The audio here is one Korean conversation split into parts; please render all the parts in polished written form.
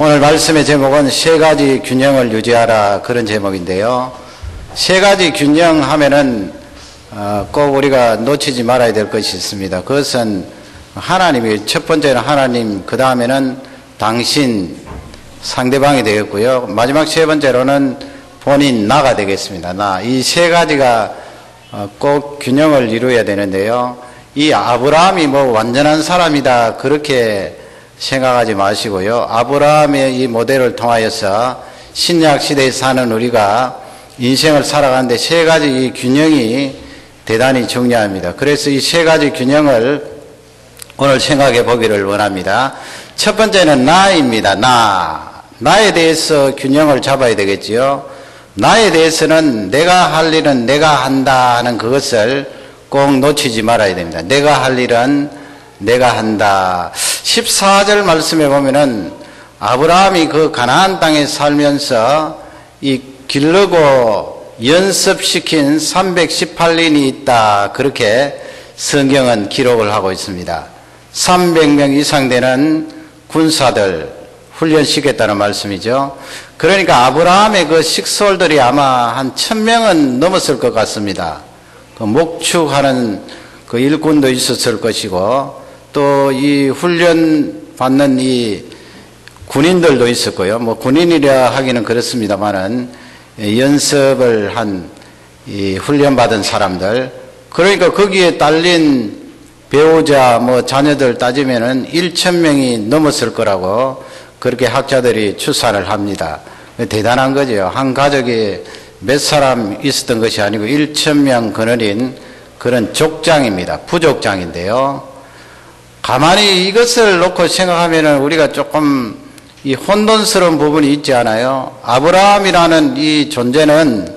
오늘 말씀의 제목은 세 가지 균형을 유지하라, 그런 제목인데요. 세 가지 균형 하면은 꼭 우리가 놓치지 말아야 될 것이 있습니다. 그것은 하나님이, 첫 번째는 하나님, 그 다음에는 당신, 상대방이 되겠고요. 마지막 세 번째로는 본인, 나가 되겠습니다. 나. 이 세 가지가 꼭 균형을 이루어야 되는데요. 이 아브라함이 뭐 완전한 사람이다, 그렇게 생각하지 마시고요. 아브라함의 이 모델을 통하여서 신약 시대에 사는 우리가 인생을 살아가는데 세 가지 이 균형이 대단히 중요합니다. 그래서 이 세 가지 균형을 오늘 생각해 보기를 원합니다. 첫 번째는 나입니다. 나에 대해서 균형을 잡아야 되겠지요. 나에 대해서는 내가 할 일은 내가 한다 하는 그것을 꼭 놓치지 말아야 됩니다. 내가 할 일은 내가 한다. 14절 말씀에 보면은 아브라함이 그 가나안 땅에 살면서 이 기르고 연습시킨 318인이 있다, 그렇게 성경은 기록을 하고 있습니다. 300명 이상 되는 군사들 훈련시켰다는 말씀이죠. 그러니까 아브라함의 그 식솔들이 아마 한 1000명은 넘었을 것 같습니다. 그 목축하는 그 일꾼도 있었을 것이고, 또 이 훈련 받는 이 군인들도 있었고요. 뭐 군인이라 하기는 그렇습니다만은 연습을 한 이 훈련 받은 사람들, 그러니까 거기에 딸린 배우자 뭐 자녀들 따지면은 1000명이 넘었을 거라고 그렇게 학자들이 추산을 합니다. 대단한 거죠. 한 가족에 몇 사람 있었던 것이 아니고 1000명 거느린 그런 족장입니다. 부족장인데요. 가만히 이것을 놓고 생각하면은 우리가 조금 이 혼돈스러운 부분이 있지 않아요? 아브라함이라는 이 존재는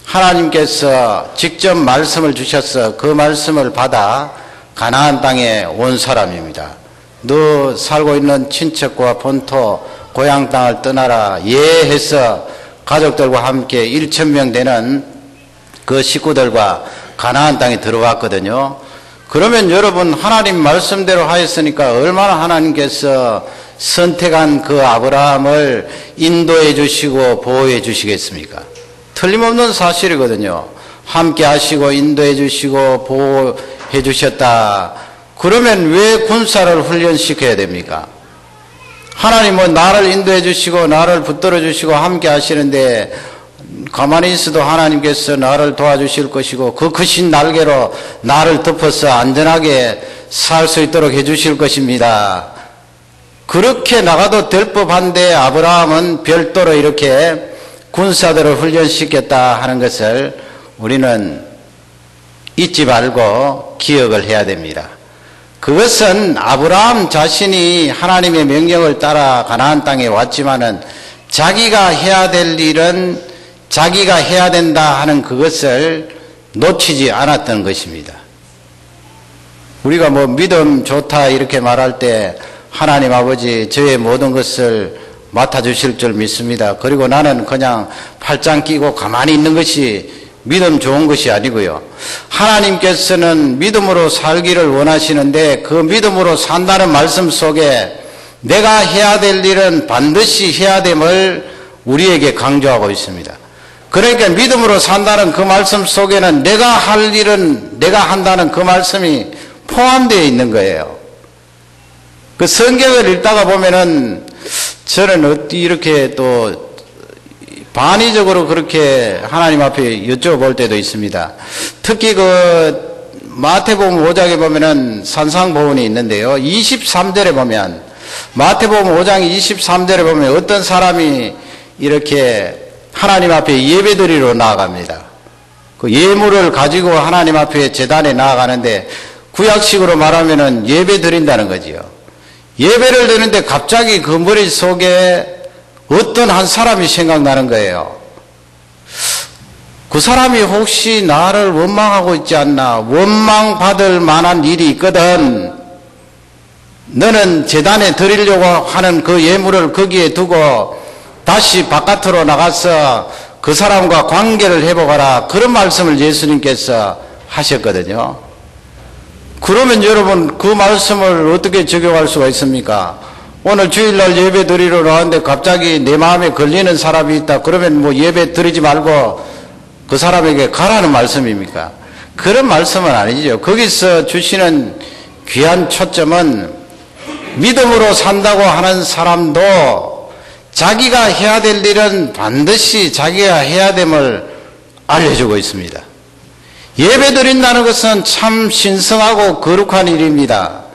하나님께서 직접 말씀을 주셔서 그 말씀을 받아 가나안 땅에 온 사람입니다. 너 살고 있는 친척과 본토, 고향 땅을 떠나라, 예해서 가족들과 함께 1000명 되는 그 식구들과 가나안 땅에 들어왔거든요. 그러면 여러분, 하나님 말씀대로 하였으니까 얼마나 하나님께서 선택한 그 아브라함을 인도해 주시고 보호해 주시겠습니까? 틀림없는 사실이거든요. 함께 하시고 인도해 주시고 보호해 주셨다. 그러면 왜 군사를 훈련시켜야 됩니까? 하나님은 나를 인도해 주시고 나를 붙들어 주시고 함께 하시는데 가만히 있어도 하나님께서 나를 도와주실 것이고 그 크신 날개로 나를 덮어서 안전하게 살 수 있도록 해 주실 것입니다. 그렇게 나가도 될 법한데 아브라함은 별도로 이렇게 군사들을 훈련시켰다 하는 것을 우리는 잊지 말고 기억을 해야 됩니다. 그것은 아브라함 자신이 하나님의 명령을 따라 가나안 땅에 왔지만은 자기가 해야 될 일은 자기가 해야 된다 하는 그것을 놓치지 않았던 것입니다. 우리가 뭐 믿음 좋다 이렇게 말할 때 하나님 아버지 저의 모든 것을 맡아주실 줄 믿습니다. 그리고 나는 그냥 팔짱 끼고 가만히 있는 것이 믿음 좋은 것이 아니고요. 하나님께서는 믿음으로 살기를 원하시는데 그 믿음으로 산다는 말씀 속에 내가 해야 될 일은 반드시 해야 됨을 우리에게 강조하고 있습니다. 그러니까 믿음으로 산다는 그 말씀 속에는 내가 할 일은 내가 한다는 그 말씀이 포함되어 있는 거예요. 그 성경을 읽다가 보면은 저는 이렇게 또 반의적으로 그렇게 하나님 앞에 여쭤볼 때도 있습니다. 특히 그 마태복음 5장에 보면은 산상보훈이 있는데요. 23절에 보면, 마태복음 5장 23절에 보면 어떤 사람이 이렇게 하나님 앞에 예배드리러 나아갑니다. 그 예물을 가지고 하나님 앞에 제단에 나아가는데 구약식으로 말하면은 예배 드린다는 거지요. 예배를 드리는데 갑자기 그 머릿속에 어떤 한 사람이 생각나는 거예요. 그 사람이 혹시 나를 원망하고 있지 않나, 원망받을 만한 일이 있거든. 너는 제단에 드리려고 하는 그 예물을 거기에 두고 다시 바깥으로 나가서 그 사람과 관계를 회복하라, 그런 말씀을 예수님께서 하셨거든요. 그러면 여러분 그 말씀을 어떻게 적용할 수가 있습니까? 오늘 주일날 예배 드리러 나왔는데 갑자기 내 마음에 걸리는 사람이 있다. 그러면 뭐 예배 드리지 말고 그 사람에게 가라는 말씀입니까? 그런 말씀은 아니죠. 거기서 주시는 귀한 초점은 믿음으로 산다고 하는 사람도 자기가 해야 될 일은 반드시 자기가 해야 됨을 알려주고 있습니다. 예배 드린다는 것은 참 신성하고 거룩한 일입니다.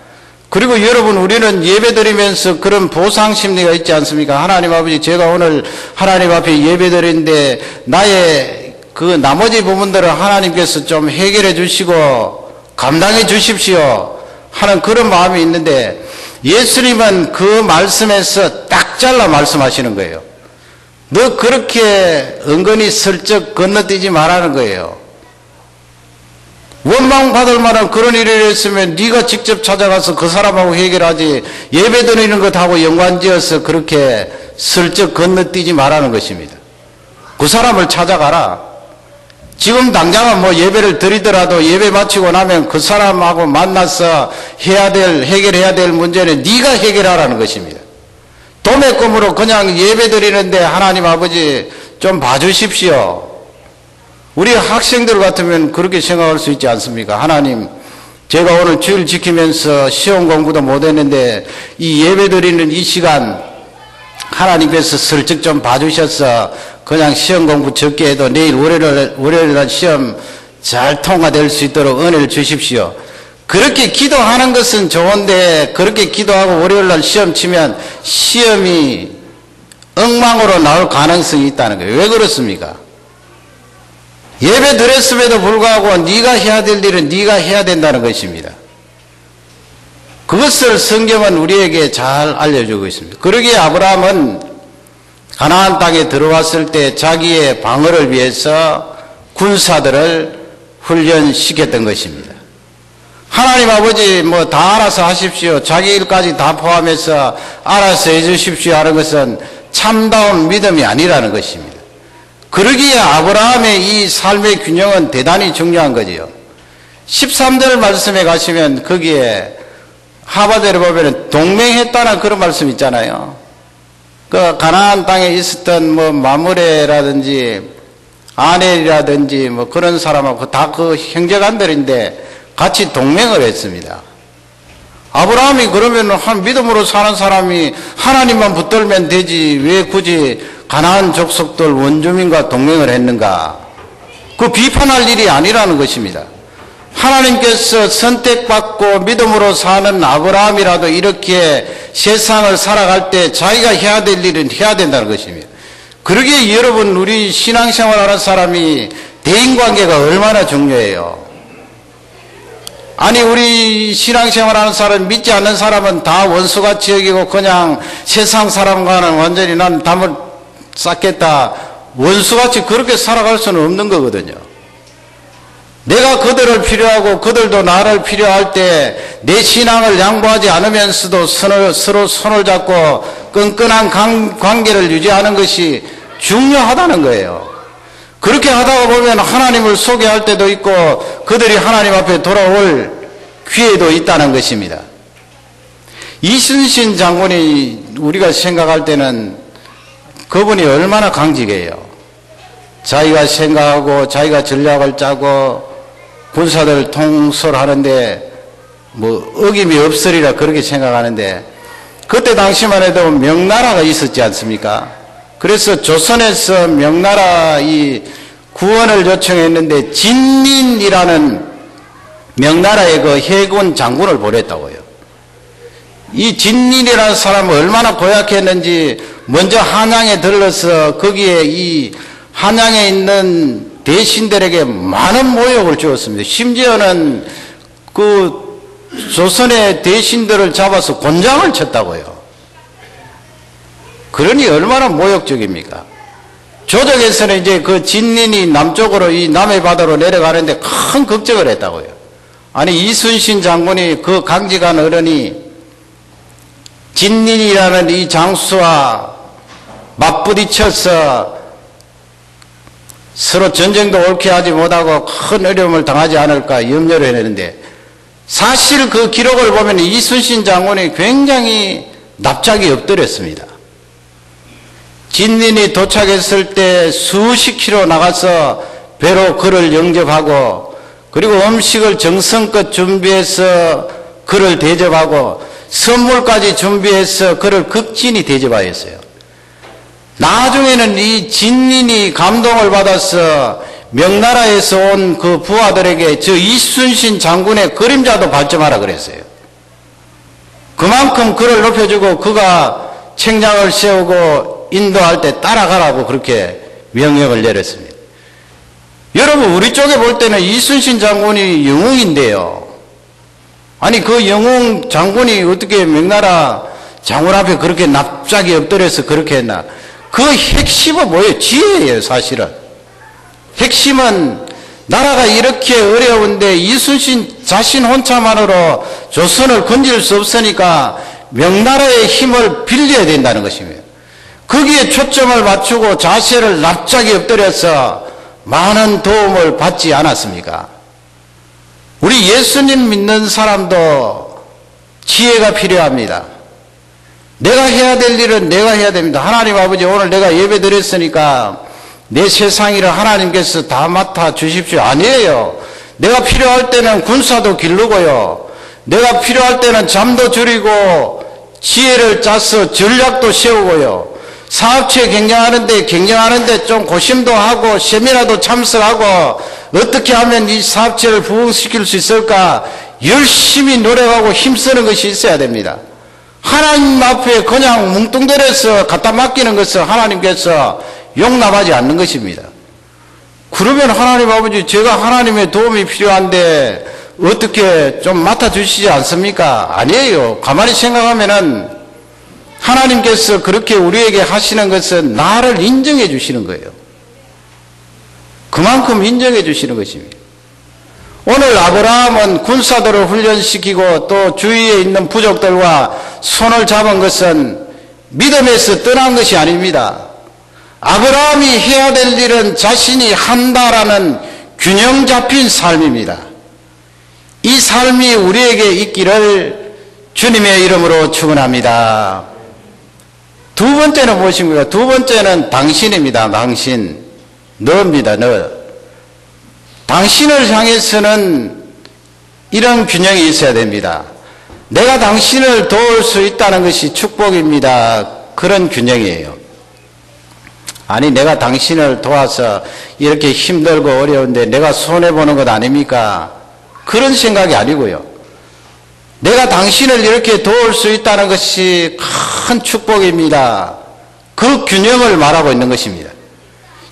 그리고 여러분, 우리는 예배 드리면서 그런 보상 심리가 있지 않습니까? 하나님 아버지, 제가 오늘 하나님 앞에 예배 드리는데 나의 그 나머지 부분들을 하나님께서 좀 해결해 주시고 감당해 주십시오 하는 그런 마음이 있는데, 예수님은 그 말씀에서 딱 잘라 말씀하시는 거예요. 너 그렇게 은근히 슬쩍 건너뛰지 말라는 거예요. 원망받을 만한 그런 일을 했으면 네가 직접 찾아가서 그 사람하고 해결하지, 예배 드리는 것하고 연관지어서 그렇게 슬쩍 건너뛰지 말라는 것입니다. 그 사람을 찾아가라. 지금 당장은 뭐 예배를 드리더라도 예배 마치고 나면 그 사람하고 만나서 해결해야 될 문제는 네가 해결하라는 것입니다. 도매금으로 그냥 예배 드리는데 하나님 아버지 좀 봐주십시오. 우리 학생들 같으면 그렇게 생각할 수 있지 않습니까? 하나님, 제가 오늘 주일 지키면서 시험 공부도 못했는데 이 예배 드리는 이 시간 하나님께서 슬쩍 좀 봐주셔서 그냥 시험 공부 적게 해도 내일 월요일날 시험 잘 통과될 수 있도록 은혜를 주십시오. 그렇게 기도하는 것은 좋은데, 그렇게 기도하고 월요일날 시험 치면 시험이 엉망으로 나올 가능성이 있다는 거예요. 왜 그렇습니까? 예배 드렸음에도 불구하고 네가 해야 될 일은 네가 해야 된다는 것입니다. 그것을 성경은 우리에게 잘 알려주고 있습니다. 그러기에 아브라함은 가나안 땅에 들어왔을 때 자기의 방어를 위해서 군사들을 훈련시켰던 것입니다. 하나님 아버지 뭐 다 알아서 하십시오, 자기 일까지 다 포함해서 알아서 해주십시오 하는 것은 참다운 믿음이 아니라는 것입니다. 그러기에 아브라함의 이 삶의 균형은 대단히 중요한 거지요. 13절 말씀에 가시면 거기에 하바절에 보면 동맹했다는 그런 말씀 있잖아요. 그 가나안 땅에 있었던 뭐 마므레라든지 아넬이라든지 뭐 그런 사람하고 다 그 형제간들인데 같이 동맹을 했습니다. 아브라함이 그러면 한 믿음으로 사는 사람이 하나님만 붙들면 되지 왜 굳이 가나안 족속들 원주민과 동맹을 했는가? 그 비판할 일이 아니라는 것입니다. 하나님께서 선택받고 믿음으로 사는 아브라함이라도 이렇게 세상을 살아갈 때 자기가 해야 될 일은 해야 된다는 것입니다. 그러기에 여러분, 우리 신앙생활하는 사람이 대인관계가 얼마나 중요해요. 아니, 우리 신앙생활하는 사람, 믿지 않는 사람은 다 원수같이 여기고 그냥 세상 사람과는 완전히 난 담을 쌓겠다, 원수같이 그렇게 살아갈 수는 없는 거거든요. 내가 그들을 필요하고 그들도 나를 필요할 때 내 신앙을 양보하지 않으면서도 서로 손을 잡고 끈끈한 관계를 유지하는 것이 중요하다는 거예요. 그렇게 하다가 보면 하나님을 소개할 때도 있고 그들이 하나님 앞에 돌아올 기회도 있다는 것입니다. 이순신 장군이 우리가 생각할 때는 그분이 얼마나 강직해요. 자기가 생각하고 자기가 전략을 짜고 군사들 통솔하는데 뭐 어김이 없으리라 그렇게 생각하는데, 그때 당시만 해도 명나라가 있었지 않습니까? 그래서 조선에서 명나라 이 구원을 요청했는데 진린이라는 명나라의 그 해군 장군을 보냈다고요. 이 진린이라는 사람은 얼마나 고약했는지 먼저 한양에 들러서 거기에 이 한양에 있는 대신들에게 많은 모욕을 주었습니다. 심지어는 그 조선의 대신들을 잡아서 곤장을 쳤다고요. 그러니 얼마나 모욕적입니까? 조정에서는 이제 그 진린이 남쪽으로 이 남해 바다로 내려가는데 큰 걱정을 했다고요. 아니, 이순신 장군이 그 강직한 어른이 진린이라는 이 장수와 맞부딪혀서 서로 전쟁도 옳게 하지 못하고 큰 어려움을 당하지 않을까 염려를 했는데, 사실 그 기록을 보면 이순신 장군이 굉장히 납작이 엎드렸습니다. 진린이 도착했을 때 수십 킬로 나가서 배로 그를 영접하고 그리고 음식을 정성껏 준비해서 그를 대접하고 선물까지 준비해서 그를 극진히 대접하였어요. 나중에는 이 진린이 감동을 받아서 명나라에서 온 그 부하들에게 저 이순신 장군의 그림자도 밟지 마라 그랬어요. 그만큼 그를 높여주고 그가 책량을 세우고 인도할 때 따라가라고 그렇게 명령을 내렸습니다. 여러분, 우리 쪽에 볼 때는 이순신 장군이 영웅인데요. 아니, 그 영웅 장군이 어떻게 명나라 장군 앞에 그렇게 납작이 엎드려서 그렇게 했나? 그 핵심은 뭐예요? 지혜예요, 사실은. 핵심은 나라가 이렇게 어려운데 이순신 자신 혼자만으로 조선을 건질 수 없으니까 명나라의 힘을 빌려야 된다는 것입니다. 거기에 초점을 맞추고 자세를 납작이 엎드려서 많은 도움을 받지 않았습니까? 우리 예수님 믿는 사람도 지혜가 필요합니다. 내가 해야 될 일은 내가 해야 됩니다. 하나님 아버지, 오늘 내가 예배 드렸으니까 내 세상일을 하나님께서 다 맡아 주십시오. 아니에요. 내가 필요할 때는 군사도 기르고요. 내가 필요할 때는 잠도 줄이고 지혜를 짜서 전략도 세우고요. 사업체 경영하는데 좀 고심도 하고 세미나도 참석하고 어떻게 하면 이 사업체를 부흥시킬 수 있을까 열심히 노력하고 힘쓰는 것이 있어야 됩니다. 하나님 앞에 그냥 뭉뚱대려서 갖다 맡기는 것을 하나님께서 용납하지 않는 것입니다. 그러면 하나님 아버지, 제가 하나님의 도움이 필요한데 어떻게 좀 맡아주시지 않습니까? 아니에요. 가만히 생각하면은 하나님께서 그렇게 우리에게 하시는 것은 나를 인정해 주시는 거예요. 그만큼 인정해 주시는 것입니다. 오늘 아브라함은 군사들을 훈련시키고 또 주위에 있는 부족들과 손을 잡은 것은 믿음에서 떠난 것이 아닙니다. 아브라함이 해야 될 일은 자신이 한다라는 균형 잡힌 삶입니다. 이 삶이 우리에게 있기를 주님의 이름으로 축원합니다. 두 번째는 무엇입니까? 두 번째는 당신입니다. 당신. 너입니다. 너. 당신을 향해서는 이런 균형이 있어야 됩니다. 내가 당신을 도울 수 있다는 것이 축복입니다. 그런 균형이에요. 아니, 내가 당신을 도와서 이렇게 힘들고 어려운데 내가 손해보는 것 아닙니까? 그런 생각이 아니고요. 내가 당신을 이렇게 도울 수 있다는 것이 큰 축복입니다. 그 균형을 말하고 있는 것입니다.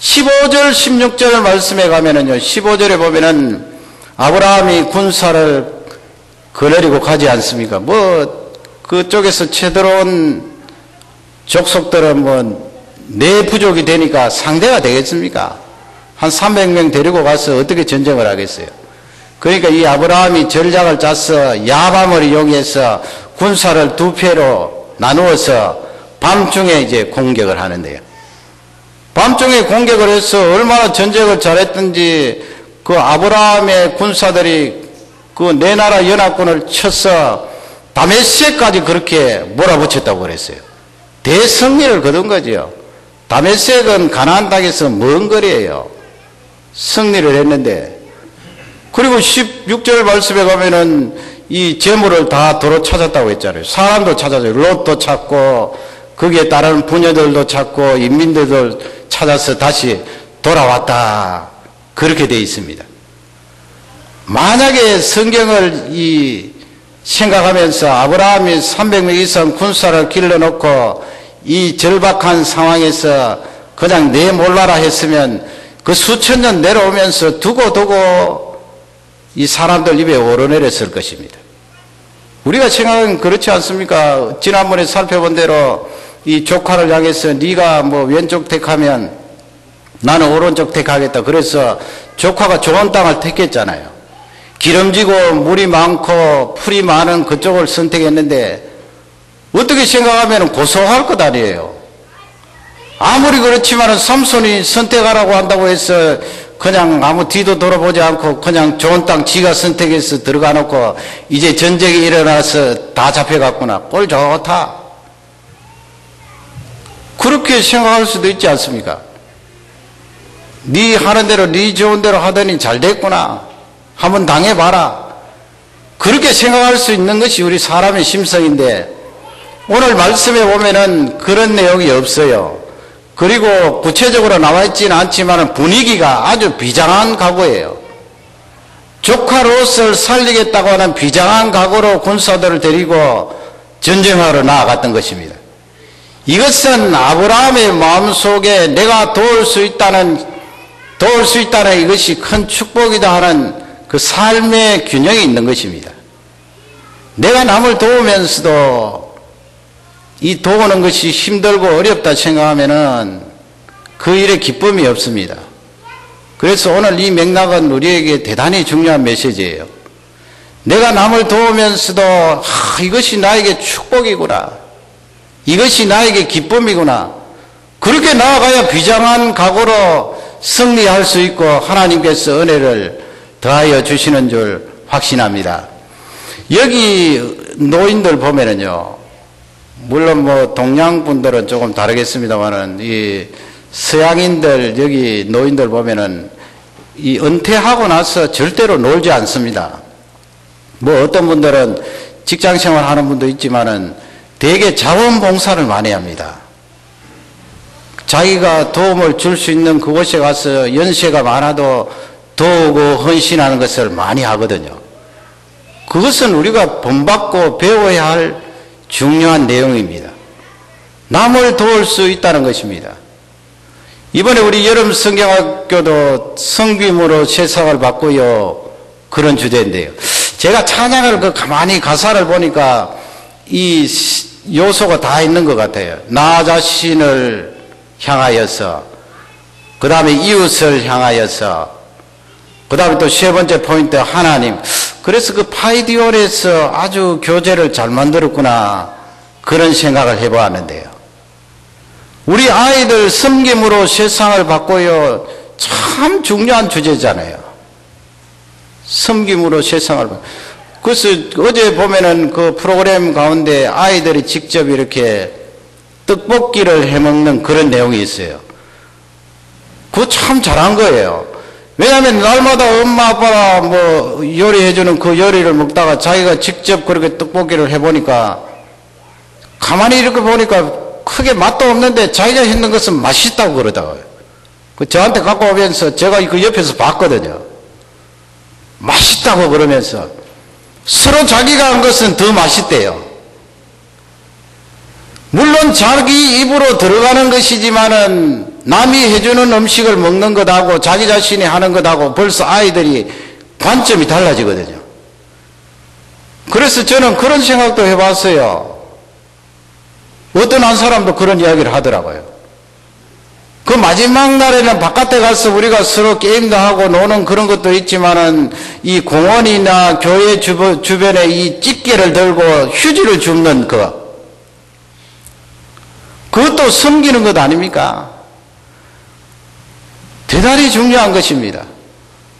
15절, 16절 말씀에 가면은요, 15절에 보면은 아브라함이 군사를 거느리고 가지 않습니까? 그쪽에서 쳐들어온 족속들은 내 부족이 되니까 상대가 되겠습니까? 한 300명 데리고 가서 어떻게 전쟁을 하겠어요? 그러니까 이 아브라함이 전략을 짜서 야밤을 이용해서 군사를 두 패로 나누어서 밤중에 이제 공격을 하는데요. 밤중에 공격을 해서 얼마나 전쟁을 잘했든지 그 아브라함의 군사들이 그 네 나라 연합군을 쳐서 다메섹까지 그렇게 몰아붙였다고 그랬어요. 대승리를 거둔 거죠. 다메섹은 가나안 땅에서 먼 거리예요. 승리를 했는데, 그리고 16절 말씀에 가면은 이 재물을 다 도로 찾았다고 했잖아요. 사람도 찾았어요. 롯도 찾고 거기에 따르는 부녀들도 찾고 인민들도 찾아서 다시 돌아왔다. 그렇게 되어 있습니다. 만약에 성경을 생각하면서 아브라함이 300명 이상 군사를 길러놓고 이 절박한 상황에서 그냥 내 몰라라 했으면 그 수천 년 내려오면서 두고두고 이 사람들 입에 오르내렸을 것입니다. 우리가 생각하면 그렇지 않습니까? 지난번에 살펴본 대로 이 조카를 향해서 네가 뭐 왼쪽 택하면 나는 오른쪽 택하겠다. 그래서 조카가 좋은 땅을 택했잖아요. 기름지고 물이 많고 풀이 많은 그쪽을 선택했는데 어떻게 생각하면 고소할 것 아니에요. 아무리 그렇지만 삼손이 선택하라고 한다고 해서 그냥 아무 뒤도 돌아보지 않고 그냥 좋은 땅 지가 선택해서 들어가 놓고 이제 전쟁이 일어나서 다 잡혀갔구나. 꼴 좋다. 그렇게 생각할 수도 있지 않습니까? 네 하는 대로 네 좋은 대로 하더니 잘 됐구나. 한번 당해봐라. 그렇게 생각할 수 있는 것이 우리 사람의 심성인데 오늘 말씀에 보면은 그런 내용이 없어요. 그리고 구체적으로 나와 있지는 않지만 분위기가 아주 비장한 각오예요. 조카 롯을 살리겠다고 하는 비장한 각오로 군사들을 데리고 전쟁하러 나아갔던 것입니다. 이것은 아브라함의 마음속에 내가 도울 수 있다는 이것이 큰 축복이다 하는 그 삶의 균형이 있는 것입니다. 내가 남을 도우면서도 이 도우는 것이 힘들고 어렵다 생각하면은 그 일에 기쁨이 없습니다. 그래서 오늘 이 맥락은 우리에게 대단히 중요한 메시지예요. 내가 남을 도우면서도 이것이 나에게 축복이구나. 이것이 나에게 기쁨이구나. 그렇게 나아가야 비장한 각오로 승리할 수 있고 하나님께서 은혜를 더하여 주시는 줄 확신합니다. 여기 노인들 보면은요, 물론 뭐 동양 분들은 조금 다르겠습니다만은 이 서양인들 여기 노인들 보면은 이 은퇴하고 나서 절대로 놀지 않습니다. 뭐 어떤 분들은 직장 생활 하는 분도 있지만은 대개 자원봉사를 많이 합니다. 자기가 도움을 줄 수 있는 그곳에 가서 연세가 많아도 도우고 헌신하는 것을 많이 하거든요. 그것은 우리가 본받고 배워야 할 중요한 내용입니다. 남을 도울 수 있다는 것입니다. 이번에 우리 여름 성경학교도 성김으로 세상을 바꾸요, 그런 주제인데요. 제가 찬양을 가만히 가사를 보니까 이 요소가 다 있는 것 같아요. 나 자신을 향하여서, 그 다음에 이웃을 향하여서, 그 다음에 또 세 번째 포인트 하나님. 그래서 그 파이디올에서 아주 교재를 잘 만들었구나, 그런 생각을 해보았는데요. 우리 아이들 섬김으로 세상을 바꿔요, 참 중요한 주제잖아요. 섬김으로 세상을 바꿔요. 그래서 어제 보면은 그 프로그램 가운데 아이들이 직접 이렇게 떡볶이를 해먹는 그런 내용이 있어요. 그거 참 잘한 거예요. 왜냐하면 날마다 엄마 아빠가 뭐 요리해주는 그 요리를 먹다가 자기가 직접 그렇게 떡볶이를 해보니까 가만히 이렇게 보니까 크게 맛도 없는데 자기가 했는 것은 맛있다고 그러더라고요. 그 저한테 갖고 오면서 제가 그 옆에서 봤거든요. 맛있다고 그러면서 서로 자기가 한 것은 더 맛있대요. 물론 자기 입으로 들어가는 것이지만은 남이 해주는 음식을 먹는 것하고 자기 자신이 하는 것하고 벌써 아이들이 관점이 달라지거든요. 그래서 저는 그런 생각도 해봤어요. 어떤 한 사람도 그런 이야기를 하더라고요. 그 마지막 날에는 바깥에 가서 우리가 서로 게임도 하고 노는 그런 것도 있지만은 이 공원이나 교회 주변에 이 집게를 들고 휴지를 줍는 그것도 섬기는 것 아닙니까? 대단히 중요한 것입니다.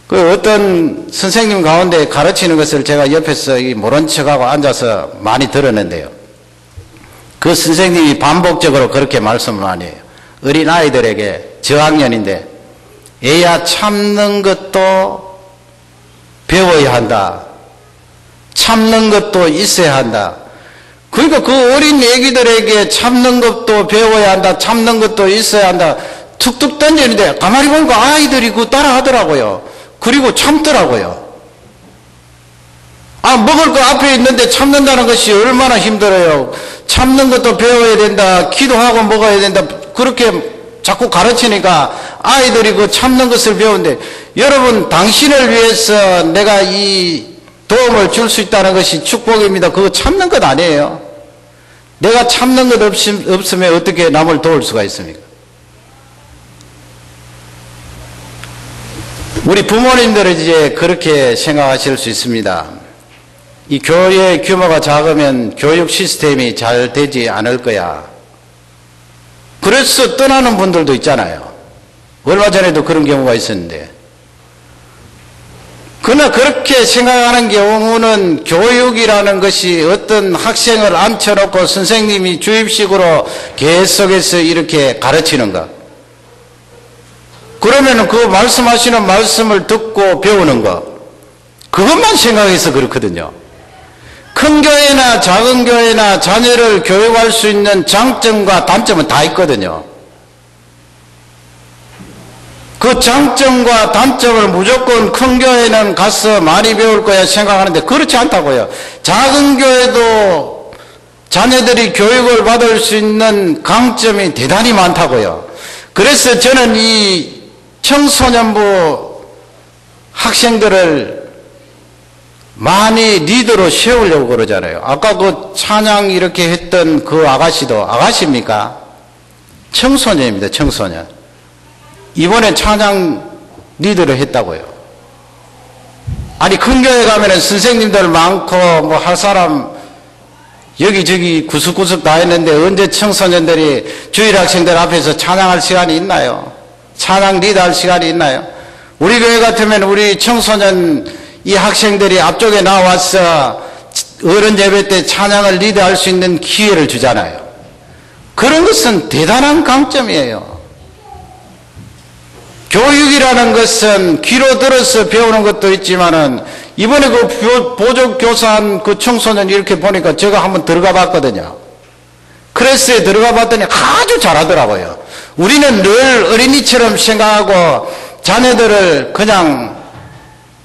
그 어떤 선생님 가운데 가르치는 것을 제가 옆에서 모른 척하고 앉아서 많이 들었는데요. 그 선생님이 반복적으로 그렇게 말씀을 많이 해요. 어린아이들에게 저학년인데 애야 참는 것도 배워야 한다. 참는 것도 있어야 한다. 그러니까 그 어린 애기들에게 참는 것도 배워야 한다. 참는 것도 있어야 한다. 툭툭 던지는데 가만히 보니까 아이들이 그거 따라 하더라고요. 그리고 참더라고요. 먹을 거 앞에 있는데 참는다는 것이 얼마나 힘들어요. 참는 것도 배워야 된다. 기도하고 먹어야 된다. 그렇게 자꾸 가르치니까 아이들이 그 참는 것을 배우는데, 여러분, 당신을 위해서 내가 이 도움을 줄 수 있다는 것이 축복입니다. 그거 참는 것 아니에요. 내가 참는 것 없으면 어떻게 남을 도울 수가 있습니까? 우리 부모님들은 이제 그렇게 생각하실 수 있습니다. 이 교회 규모가 작으면 교육 시스템이 잘 되지 않을 거야. 그래서 떠나는 분들도 있잖아요. 얼마 전에도 그런 경우가 있었는데, 그러나 그렇게 생각하는 경우는 교육이라는 것이 어떤 학생을 앉혀놓고 선생님이 주입식으로 계속해서 이렇게 가르치는 것. 그러면 그 말씀하시는 말씀을 듣고 배우는 것. 그것만 생각해서 그렇거든요. 큰 교회나 작은 교회나 자녀를 교육할 수 있는 장점과 단점은 다 있거든요. 그 장점과 단점을 무조건 큰 교회는 가서 많이 배울 거야 생각하는데 그렇지 않다고요. 작은 교회도 자녀들이 교육을 받을 수 있는 강점이 대단히 많다고요. 그래서 저는 이 청소년부 학생들을 많이 리더로 세우려고 그러잖아요. 아까 그 찬양 이렇게 했던 그 아가씨도 아가씨입니까? 청소년입니다. 청소년. 이번에 찬양 리더를 했다고요. 아니 큰 교회 가면은 선생님들 많고 뭐 할 사람 여기저기 구석구석 다 했는데 언제 청소년들이 주일 학생들 앞에서 찬양할 시간이 있나요? 찬양 리더할 시간이 있나요? 우리 교회 같으면 우리 청소년 이 학생들이 앞쪽에 나와서 어른 예배 때 찬양을 리드할 수 있는 기회를 주잖아요. 그런 것은 대단한 강점이에요. 교육이라는 것은 귀로 들어서 배우는 것도 있지만은 이번에 그 보조교사한 그 청소년 이렇게 보니까 제가 한번 들어가 봤거든요. 클래스에 들어가 봤더니 아주 잘하더라고요. 우리는 늘 어린이처럼 생각하고 자녀들을 그냥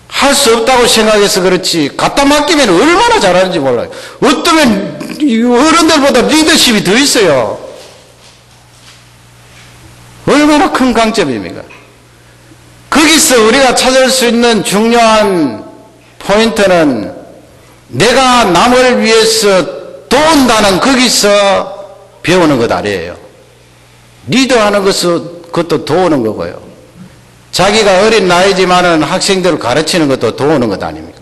할 수 없다고 생각해서 그렇지 갖다 맡기면 얼마나 잘하는지 몰라요. 어쩌면 어른들보다 리더십이 더 있어요. 얼마나 큰 강점입니까? 거기서 우리가 찾을 수 있는 중요한 포인트는 내가 남을 위해서 도운다는 거기서 배우는 것 아니에요. 리더하는 것은 그것도 도우는 거고요. 자기가 어린 나이지만은 학생들을 가르치는 것도 도우는 것 아닙니까?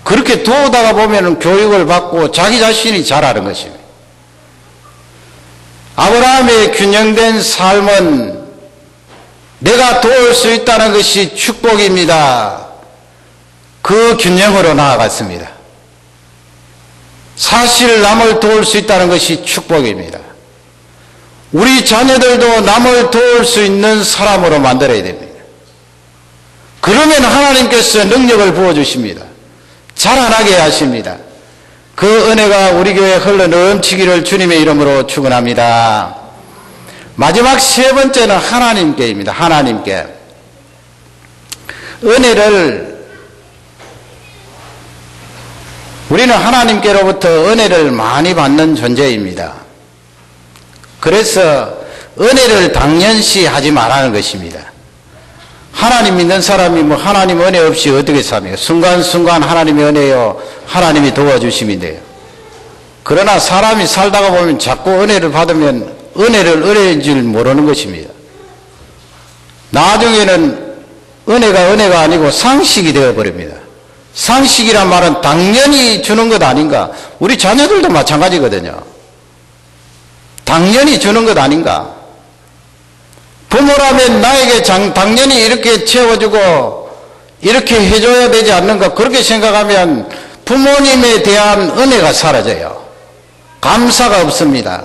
그렇게 도우다가 보면은 교육을 받고 자기 자신이 잘하는 것입니다. 아브라함의 균형된 삶은 내가 도울 수 있다는 것이 축복입니다. 그 균형으로 나아갔습니다. 사실 남을 도울 수 있다는 것이 축복입니다. 우리 자녀들도 남을 도울 수 있는 사람으로 만들어야 됩니다. 그러면 하나님께서 능력을 부어주십니다. 자라나게 하십니다. 그 은혜가 우리 교회에 흘러 넘치기를 주님의 이름으로 축원합니다. 마지막 세 번째는 하나님께입니다. 하나님께. 은혜를 우리는 하나님께로부터 은혜를 많이 받는 존재입니다. 그래서 은혜를 당연시 하지 말라는 것입니다. 하나님 믿는 사람이 뭐 하나님 은혜 없이 어떻게 삽니까? 순간순간 하나님의 은혜요, 하나님이 도와주심인데요. 그러나 사람이 살다가 보면 자꾸 은혜를 받으면 은혜를 은혜인 줄 모르는 것입니다. 나중에는 은혜가 아니고 상식이 되어버립니다. 상식이란 말은 당연히 주는 것 아닌가? 우리 자녀들도 마찬가지거든요. 당연히 주는 것 아닌가? 부모라면 나에게 당연히 이렇게 채워주고 이렇게 해줘야 되지 않는가? 그렇게 생각하면 부모님에 대한 은혜가 사라져요. 감사가 없습니다.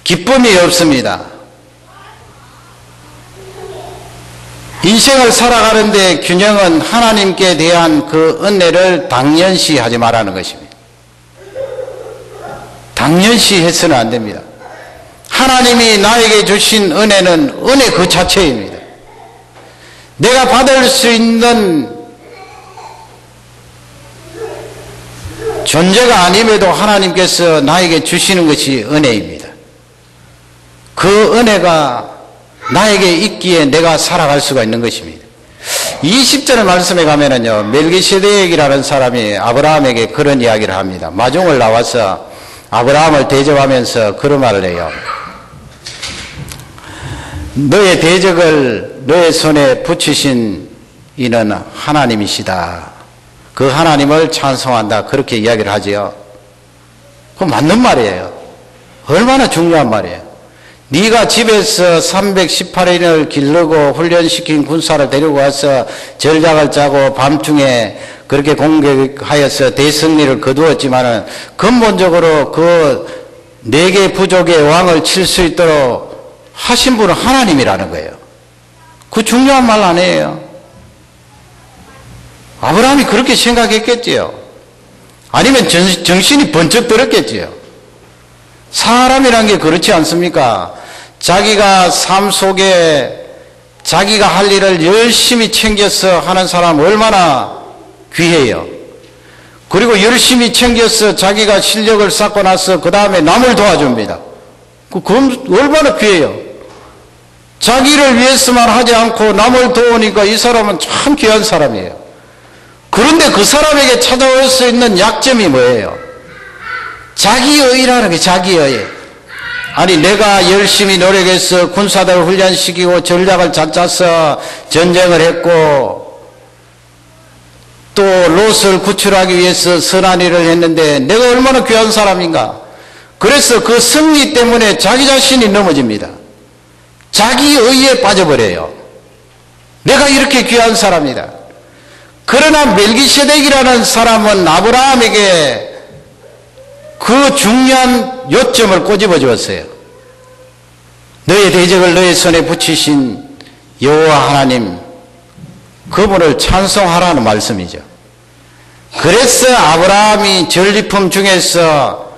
기쁨이 없습니다. 인생을 살아가는데 균형은 하나님께 대한 그 은혜를 당연시하지 말라는 것입니다. 당연시해서는 안 됩니다. 하나님이 나에게 주신 은혜는 은혜 그 자체입니다. 내가 받을 수 있는 존재가 아님에도 하나님께서 나에게 주시는 것이 은혜입니다. 그 은혜가 나에게 있기에 내가 살아갈 수가 있는 것입니다. 20절의 말씀에 가면은요, 멜기세덱이라는 사람이 아브라함에게 그런 이야기를 합니다. 마중을 나와서 아브라함을 대접하면서 그런 말을 해요. 너의 대적을 너의 손에 붙이신 이는 하나님이시다. 그 하나님을 찬송한다. 그렇게 이야기를 하지요. 그거 맞는 말이에요. 얼마나 중요한 말이에요. 네가 집에서 318인을 기르고 훈련시킨 군사를 데리고 와서 전략을 짜고 밤중에 그렇게 공격하여서 대승리를 거두었지만은 근본적으로 그 4개 부족의 왕을 칠 수 있도록 하신 분은 하나님이라는 거예요. 그 중요한 말 아니에요. 아브라함이 그렇게 생각했겠지요. 아니면 정신이 번쩍 들었겠지요. 사람이란 게 그렇지 않습니까? 자기가 삶 속에 자기가 할 일을 열심히 챙겨서 하는 사람 얼마나 귀해요. 그리고 열심히 챙겨서 자기가 실력을 쌓고 나서 그 다음에 남을 도와줍니다. 그건 얼마나 귀해요. 자기를 위해서만 하지 않고 남을 도우니까 이 사람은 참 귀한 사람이에요. 그런데 그 사람에게 찾아올 수 있는 약점이 뭐예요? 자기의라는 게 자기의. 아니 내가 열심히 노력해서 군사들을 훈련시키고 전략을 잘 짜서 전쟁을 했고 또 롯을 구출하기 위해서 선한 일을 했는데 내가 얼마나 귀한 사람인가. 그래서 그 승리 때문에 자기 자신이 넘어집니다. 자기의에 빠져버려요. 내가 이렇게 귀한 사람이다. 그러나 멜기세덱이라는 사람은 아브라함에게 그 중요한 요점을 꼬집어 주었어요. 너의 대적을 너의 손에 붙이신 여호와 하나님, 그분을 찬송하라는 말씀이죠. 그래서 아브라함이 전리품 중에서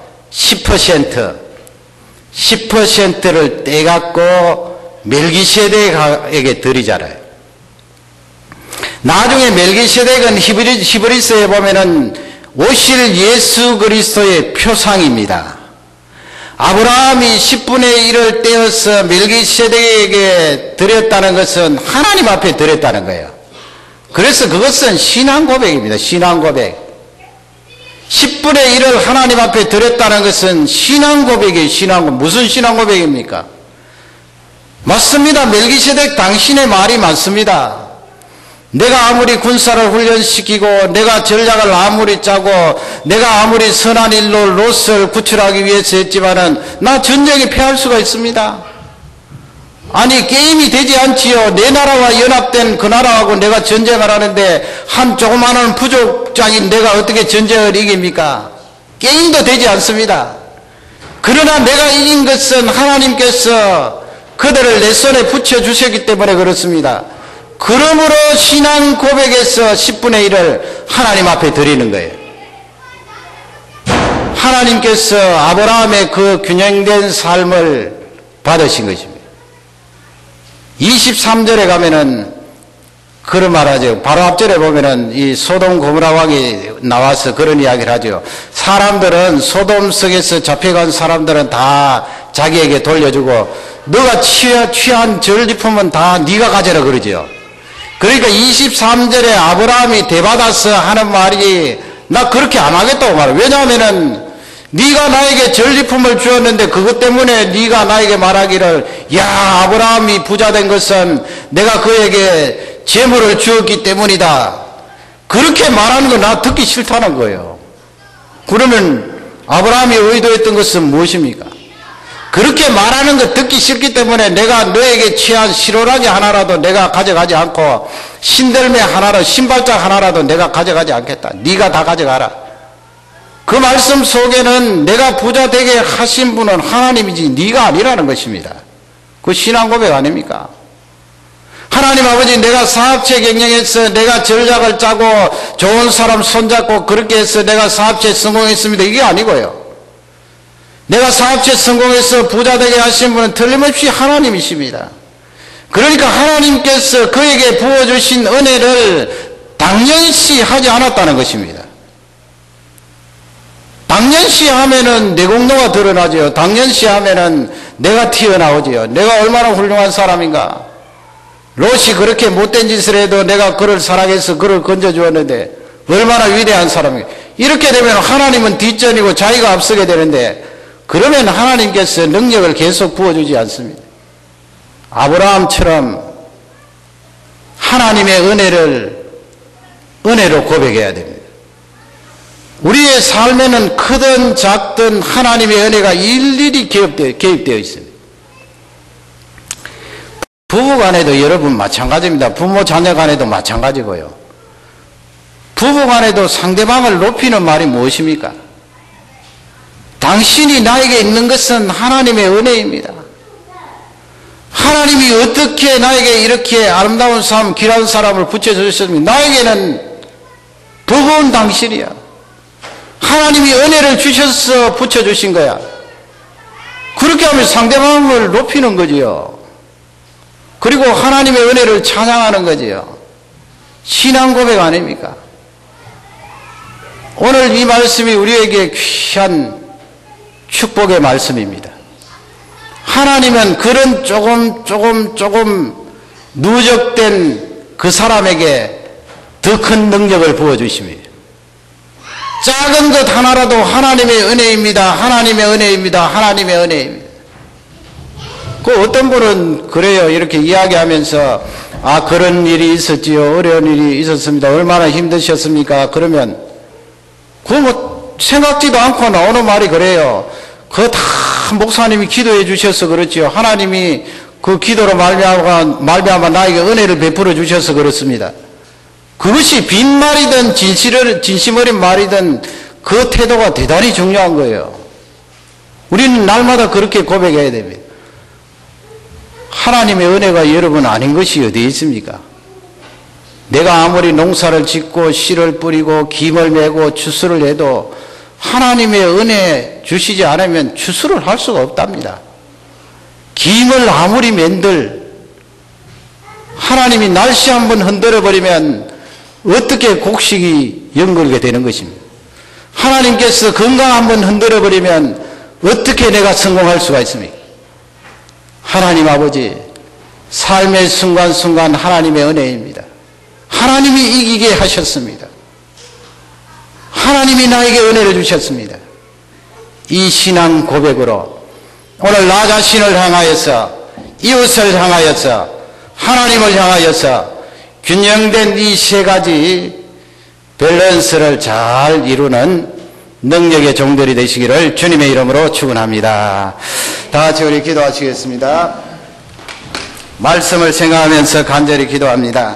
10%를 떼갖고 멜기세덱에게 드리잖아요. 나중에 멜기세덱은 히브리서에 보면은 오실 예수 그리스도의 표상입니다. 아브라함이 10분의 1을 떼어서 멜기세덱에게 드렸다는 것은 하나님 앞에 드렸다는 거예요. 그래서 그것은 신앙 고백입니다. 신앙 고백. 10분의 1을 하나님 앞에 드렸다는 것은 신앙 고백이에요. 신앙 고백. 무슨 신앙 고백입니까? 맞습니다. 멜기세덱 당신의 말이 맞습니다. 내가 아무리 군사를 훈련시키고 내가 전략을 아무리 짜고 내가 아무리 선한 일로 롯을 구출하기 위해서 했지만은 나 전쟁에 패할 수가 있습니다. 아니 게임이 되지 않지요. 내 나라와 연합된 그 나라하고 내가 전쟁을 하는데 한 조그마한 부족장인 내가 어떻게 전쟁을 이깁니까? 게임도 되지 않습니다. 그러나 내가 이긴 것은 하나님께서 그들을 내 손에 붙여주셨기 때문에 그렇습니다. 그러므로 신앙 고백에서 10분의 1을 하나님 앞에 드리는 거예요. 하나님께서 아브라함의 그 균형된 삶을 받으신 것입니다. 23절에 가면은 그런 말 하죠. 바로 앞절에 보면은 이 소돔 고모라 왕이 나와서 그런 이야기를 하죠. 사람들은 소돔 성에서 잡혀간 사람들은 다 자기에게 돌려주고 너가 취한 전리품은 다 네가 가져라 그러죠. 그러니까 23절에 아브라함이 대받아서 하는 말이 나 그렇게 안 하겠다고 말해요. 왜냐하면은 네가 나에게 전리품을 주었는데 그것 때문에 네가 나에게 말하기를 야 아브라함이 부자 된 것은 내가 그에게 재물을 주었기 때문이다. 그렇게 말하는 거 나 듣기 싫다는 거예요. 그러면 아브라함이 의도했던 것은 무엇입니까? 그렇게 말하는 거 듣기 싫기 때문에 내가 너에게 취한 시로라기 하나라도 내가 가져가지 않고 신들매 하나라도 신발장 하나라도 내가 가져가지 않겠다. 네가 다 가져가라. 그 말씀 속에는 내가 부자 되게 하신 분은 하나님이지 네가 아니라는 것입니다. 그 신앙 고백 아닙니까? 하나님 아버지 내가 사업체 경영해서 내가 전략을 짜고 좋은 사람 손잡고 그렇게 해서 내가 사업체 성공했습니다. 이게 아니고요. 내가 사업체 성공해서 부자 되게 하신 분은 틀림없이 하나님이십니다. 그러니까 하나님께서 그에게 부어주신 은혜를 당연시 하지 않았다는 것입니다. 당연시 하면은 내공로가 드러나죠. 당연시 하면은 내가 튀어나오지요. 내가 얼마나 훌륭한 사람인가. 롯이 그렇게 못된 짓을 해도 내가 그를 사랑해서 그를 건져주었는데 얼마나 위대한 사람인가. 이렇게 되면 하나님은 뒷전이고 자기가 앞서게 되는데 그러면 하나님께서 능력을 계속 부어주지 않습니다. 아브라함처럼 하나님의 은혜로 고백해야 됩니다. 우리의 삶에는 크든 작든 하나님의 은혜가 일일이 개입되어 있습니다. 부부 간에도 여러분 마찬가지입니다. 부모 자녀 간에도 마찬가지고요. 부부 간에도 상대방을 높이는 말이 무엇입니까? 당신이 나에게 있는 것은 하나님의 은혜입니다. 하나님이 어떻게 나에게 이렇게 아름다운 삶, 귀한 사람을 붙여주셨습니까? 나에게는 버거운 당신이야. 하나님이 은혜를 주셔서 붙여주신 거야. 그렇게 하면 상대방을 높이는 거지요. 그리고 하나님의 은혜를 찬양하는 거지요. 신앙 고백 아닙니까? 오늘 이 말씀이 우리에게 귀한 축복의 말씀입니다. 하나님은 그런 조금 누적된 그 사람에게 더 큰 능력을 부어주십니다. 작은 것 하나라도 하나님의 은혜입니다. 하나님의 은혜입니다. 하나님의 은혜입니다. 그 어떤 분은 그래요. 이렇게 이야기하면서 아 그런 일이 있었지요. 어려운 일이 있었습니다. 얼마나 힘드셨습니까? 그러면 그거 뭐 생각지도 않고 나오는 말이 그래요. 그거 다 목사님이 기도해 주셔서 그렇지요. 하나님이 그 기도로 말미암아 나에게 은혜를 베풀어 주셔서 그렇습니다. 그것이 빈말이든 진심 어린 말이든 그 태도가 대단히 중요한 거예요. 우리는 날마다 그렇게 고백해야 됩니다. 하나님의 은혜가 여러분 아닌 것이 어디 있습니까? 내가 아무리 농사를 짓고 씨를 뿌리고 김을 메고 추수를 해도 하나님의 은혜 주시지 않으면 추수를 할 수가 없답니다. 김을 아무리 맨들 하나님이 날씨 한번 흔들어 버리면 어떻게 곡식이 연결게 되는 것입니다. 하나님께서 건강 한번 흔들어 버리면 어떻게 내가 성공할 수가 있습니까? 하나님 아버지, 삶의 순간순간 하나님의 은혜입니다. 하나님이 이기게 하셨습니다. 하나님이 나에게 은혜를 주셨습니다. 이 신앙 고백으로 오늘 나 자신을 향하여서, 이웃을 향하여서, 하나님을 향하여서 균형된 이 세 가지 밸런스를 잘 이루는 능력의 종들이 되시기를 주님의 이름으로 축원합니다. 다 같이 우리 기도하시겠습니다. 말씀을 생각하면서 간절히 기도합니다.